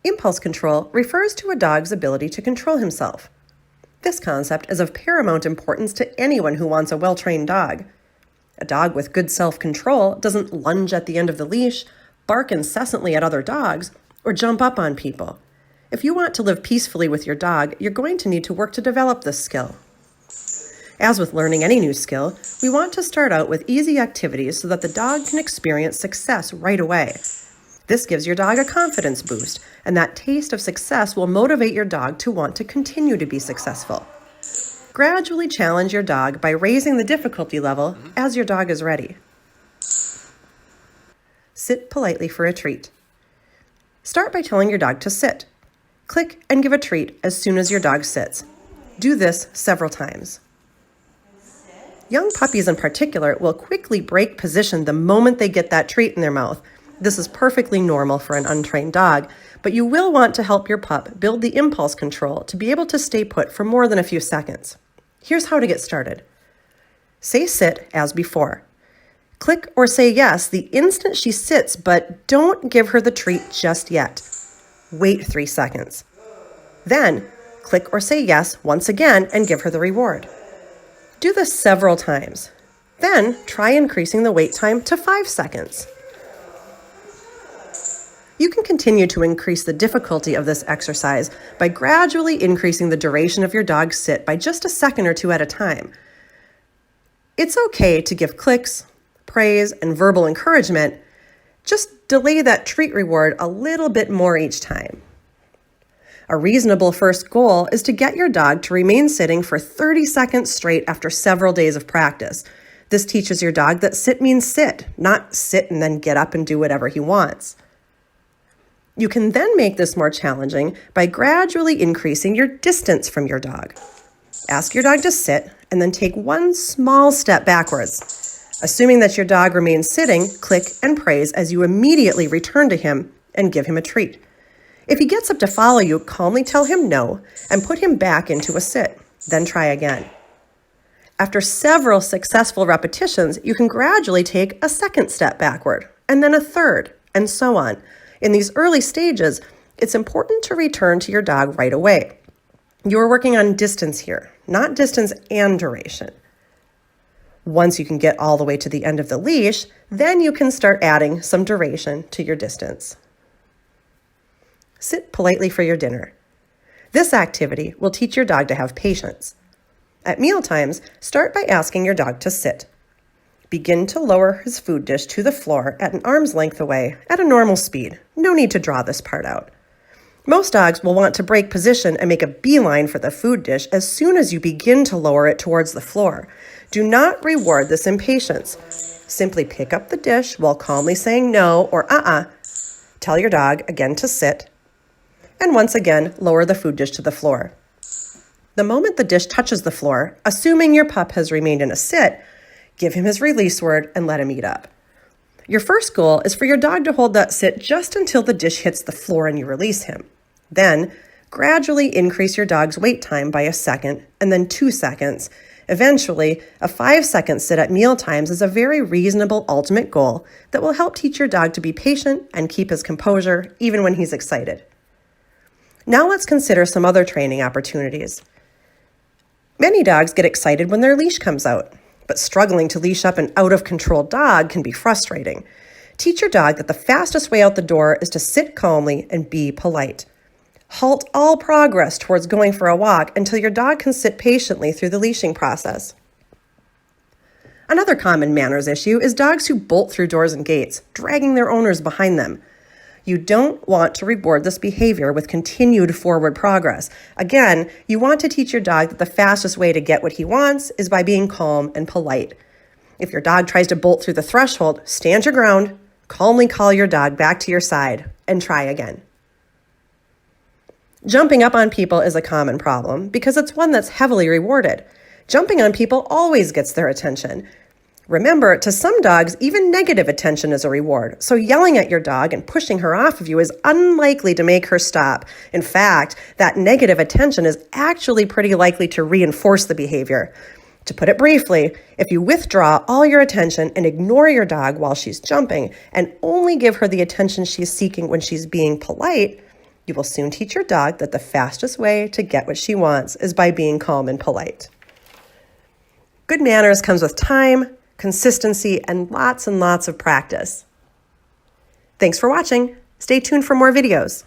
Impulse control refers to a dog's ability to control himself. This concept is of paramount importance to anyone who wants a well-trained dog. A dog with good self-control doesn't lunge at the end of the leash, bark incessantly at other dogs, or jump up on people. If you want to live peacefully with your dog, you're going to need to work to develop this skill. As with learning any new skill, we want to start out with easy activities so that the dog can experience success right away. This gives your dog a confidence boost, and that taste of success will motivate your dog to want to continue to be successful. Gradually challenge your dog by raising the difficulty level as your dog is ready. Sit politely for a treat. Start by telling your dog to sit. Click and give a treat as soon as your dog sits. Do this several times. Young puppies in particular will quickly break position the moment they get that treat in their mouth. This is perfectly normal for an untrained dog, but you will want to help your pup build the impulse control to be able to stay put for more than a few seconds. Here's how to get started. Say sit as before. Click or say yes the instant she sits, but don't give her the treat just yet. Wait 3 seconds. Then, click or say yes once again and give her the reward. Do this several times. Then, try increasing the wait time to 5 seconds. You can continue to increase the difficulty of this exercise by gradually increasing the duration of your dog's sit by just a second or two at a time. It's okay to give clicks, praise, and verbal encouragement. Just delay that treat reward a little bit more each time. A reasonable first goal is to get your dog to remain sitting for 30 seconds straight after several days of practice. This teaches your dog that sit means sit, not sit and then get up and do whatever he wants. You can then make this more challenging by gradually increasing your distance from your dog. Ask your dog to sit and then take one small step backwards. Assuming that your dog remains sitting, click and praise as you immediately return to him and give him a treat. If he gets up to follow you, calmly tell him no and put him back into a sit. Then try again. After several successful repetitions, you can gradually take a second step backward and then a third, and so on. In these early stages, it's important to return to your dog right away. You're working on distance here, not distance and duration. Once you can get all the way to the end of the leash, then you can start adding some duration to your distance. Sit politely for your dinner. This activity will teach your dog to have patience. At mealtimes, start by asking your dog to sit. Begin to lower his food dish to the floor at an arm's length away at a normal speed. No need to draw this part out. Most dogs will want to break position and make a beeline for the food dish as soon as you begin to lower it towards the floor. Do not reward this impatience. Simply pick up the dish while calmly saying no or Tell your dog again to sit, and once again lower the food dish to the floor. The moment the dish touches the floor, assuming your pup has remained in a sit, give him his release word and let him eat up. Your first goal is for your dog to hold that sit just until the dish hits the floor and you release him. Then, gradually increase your dog's wait time by a second and then 2 seconds. Eventually, a 5-second sit at meal times is a very reasonable ultimate goal that will help teach your dog to be patient and keep his composure even when he's excited. Now let's consider some other training opportunities. Many dogs get excited when their leash comes out, but struggling to leash up an out-of-control dog can be frustrating. Teach your dog that the fastest way out the door is to sit calmly and be polite. Halt all progress towards going for a walk until your dog can sit patiently through the leashing process. Another common manners issue is dogs who bolt through doors and gates, dragging their owners behind them. You don't want to reward this behavior with continued forward progress. Again, you want to teach your dog that the fastest way to get what he wants is by being calm and polite. If your dog tries to bolt through the threshold, stand your ground, calmly call your dog back to your side, and try again. Jumping up on people is a common problem because it's one that's heavily rewarded. Jumping on people always gets their attention. Remember, to some dogs, even negative attention is a reward, so yelling at your dog and pushing her off of you is unlikely to make her stop. In fact, that negative attention is actually pretty likely to reinforce the behavior. To put it briefly, if you withdraw all your attention and ignore your dog while she's jumping and only give her the attention she's seeking when she's being polite, You will soon teach your dog that the fastest way to get what she wants is by being calm and polite. Good manners comes with time, consistency, and lots of practice. Thanks for watching. Stay tuned for more videos.